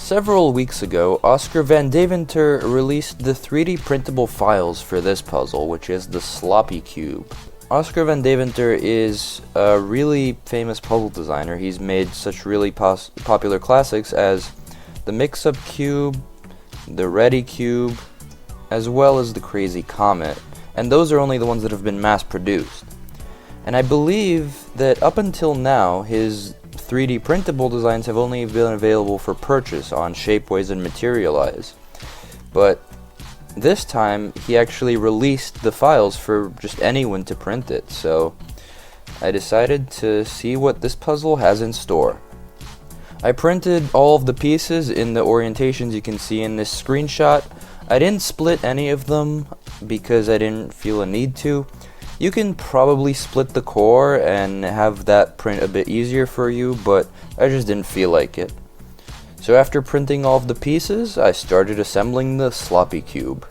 Several weeks ago, Oskar van Deventer released the 3D printable files for this puzzle, which is the Sloppy Cube. Oskar van Deventer is a really famous puzzle designer. He's made such really popular classics as the Mix-Up Cube, the Ready Cube, as well as the Crazy Comet, and those are only the ones that have been mass-produced. And I believe that up until now, his 3D printable designs have only been available for purchase on Shapeways and Materialize. But this time, he actually released the files for just anyone to print it, so I decided to see what this puzzle has in store. I printed all of the pieces in the orientations you can see in this screenshot. I didn't split any of them because I didn't feel a need to. You can probably split the core and have that print a bit easier for you, but I just didn't feel like it. So after printing all of the pieces, I started assembling the Sloppy Cube.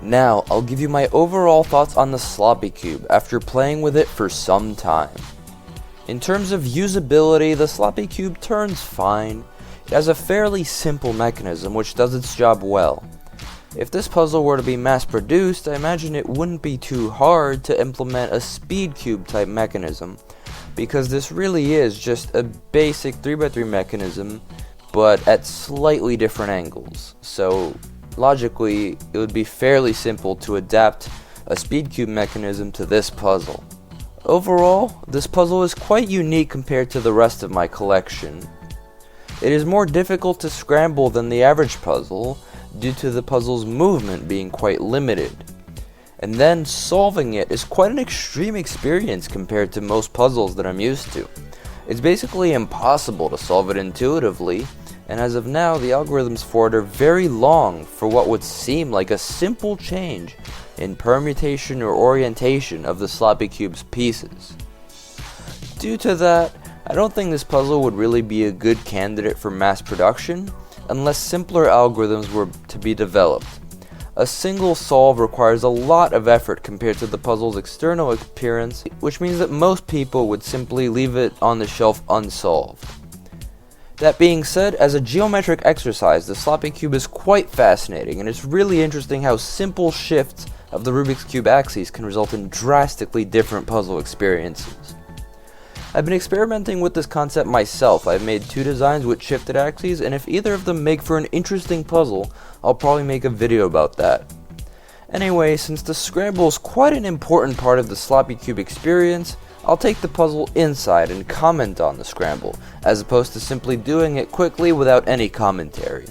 Now, I'll give you my overall thoughts on the Sloppy Cube after playing with it for some time. In terms of usability, the Sloppy Cube turns fine. It has a fairly simple mechanism which does its job well. If this puzzle were to be mass-produced, I imagine it wouldn't be too hard to implement a speed cube type mechanism, because this really is just a basic 3x3 mechanism, but at slightly different angles. So logically, it would be fairly simple to adapt a speed cube mechanism to this puzzle. Overall, this puzzle is quite unique compared to the rest of my collection. It is more difficult to scramble than the average puzzle due to the puzzle's movement being quite limited. And then solving it is quite an extreme experience compared to most puzzles that I'm used to. It's basically impossible to solve it intuitively, and as of now, the algorithms for it are very long for what would seem like a simple change in permutation or orientation of the sloppy cube's pieces. Due to that, I don't think this puzzle would really be a good candidate for mass production unless simpler algorithms were to be developed. A single solve requires a lot of effort compared to the puzzle's external appearance, which means that most people would simply leave it on the shelf unsolved. That being said, as a geometric exercise, the sloppy cube is quite fascinating, and it's really interesting how simple shifts of the Rubik's Cube axes can result in drastically different puzzle experiences. I've been experimenting with this concept myself. I've made 2 designs with shifted axes, and if either of them make for an interesting puzzle, I'll probably make a video about that. Anyway, since the scramble is quite an important part of the sloppy cube experience, I'll take the puzzle inside and comment on the scramble, as opposed to simply doing it quickly without any commentary.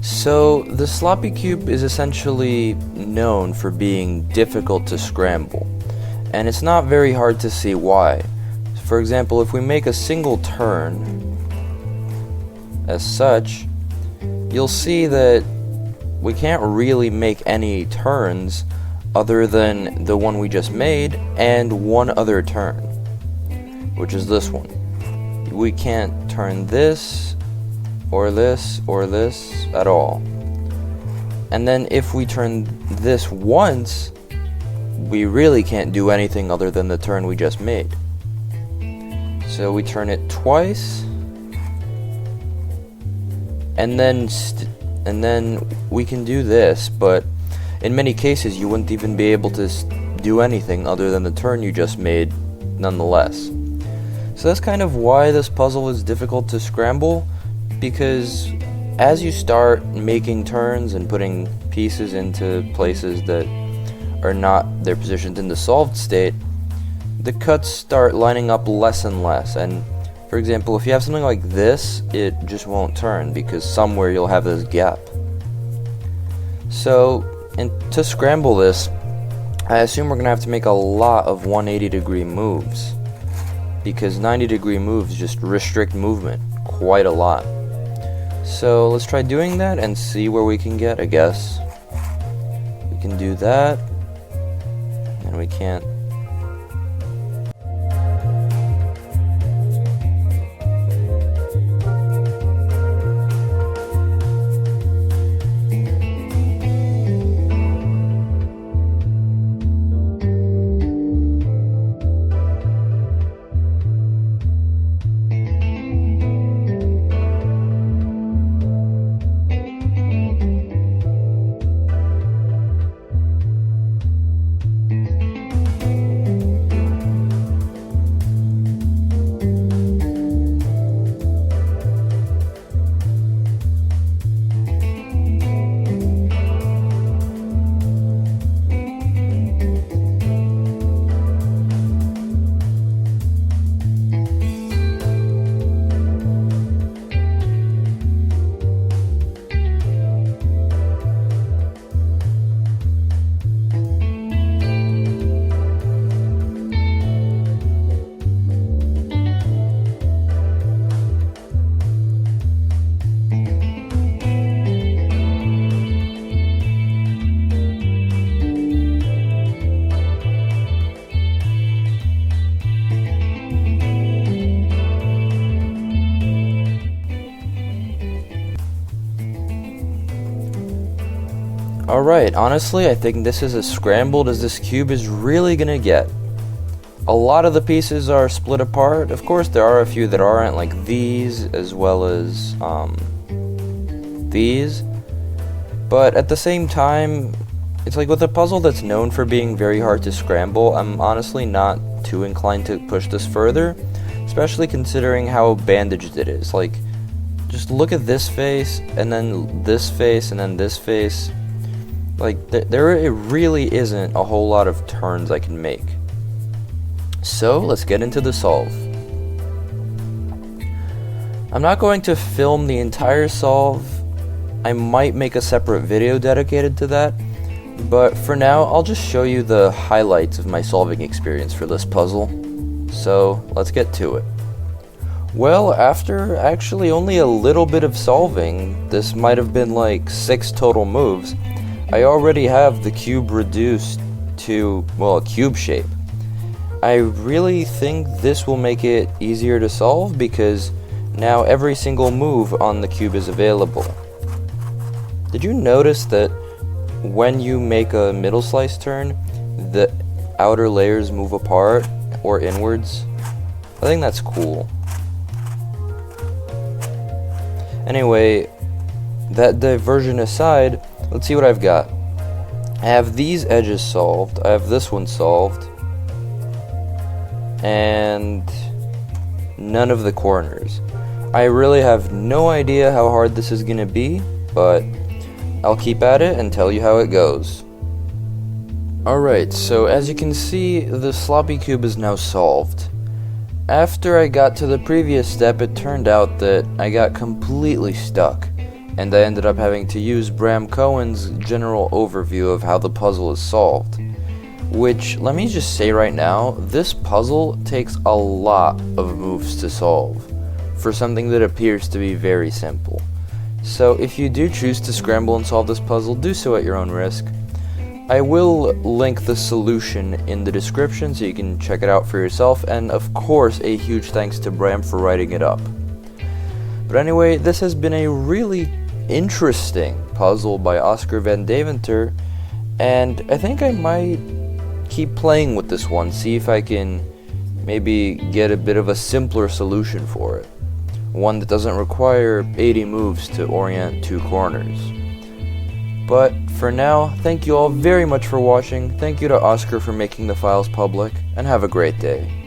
So, the sloppy cube is essentially known for being difficult to scramble, and it's not very hard to see why. For example, if we make a single turn, as such, you'll see that we can't really make any turns other than the one we just made and one other turn, which is this one. We can't turn this, or this, or this at all. And then if we turn this once, we really can't do anything other than the turn we just made. So we turn it twice, and then we can do this, but in many cases you wouldn't even be able to do anything other than the turn you just made nonetheless. So that's kind of why this puzzle is difficult to scramble, because as you start making turns and putting pieces into places that are not their positions in the solved state, the cuts start lining up less and less. And for example, if you have something like this, it just won't turn because somewhere you'll have this gap. So, and to scramble this, I assume we're going to have to make a lot of 180-degree moves, because 90-degree moves just restrict movement quite a lot. So let's try doing that and see where we can get, I guess. We can do that, and we can't. Alright, honestly, I think this is as scrambled as this cube is really gonna get. A lot of the pieces are split apart. Of course, there are a few that aren't, like these, as well as these. But at the same time, it's like with a puzzle that's known for being very hard to scramble, I'm honestly not too inclined to push this further, especially considering how bandaged it is. Like, just look at this face, and then this face, and then this face. Like, there really isn't a whole lot of turns I can make. So, let's get into the solve. I'm not going to film the entire solve. I might make a separate video dedicated to that. But for now, I'll just show you the highlights of my solving experience for this puzzle. So let's get to it. Well, after actually only a little bit of solving, this might have been like 6 total moves, I already have the cube reduced to, well, a cube shape. I really think this will make it easier to solve because now every single move on the cube is available. Did you notice that when you make a middle slice turn, the outer layers move apart or inwards? I think that's cool. Anyway, that diversion aside, let's see what I've got. I have these edges solved, I have this one solved, and none of the corners. I really have no idea how hard this is gonna be, but I'll keep at it and tell you how it goes. Alright, so as you can see, the sloppy cube is now solved. After I got to the previous step, it turned out that I got completely stuck, and I ended up having to use Bram Cohen's general overview of how the puzzle is solved. Which, let me just say right now, this puzzle takes a lot of moves to solve, for something that appears to be very simple. So if you do choose to scramble and solve this puzzle, do so at your own risk. I will link the solution in the description so you can check it out for yourself, and of course a huge thanks to Bram for writing it up. But anyway, this has been a really interesting puzzle by Oskar van Deventer, and I think I might keep playing with this one, see if I can maybe get a bit of a simpler solution for it. One that doesn't require 80 moves to orient 2 corners. But for now, thank you all very much for watching, thank you to Oskar for making the files public, and have a great day.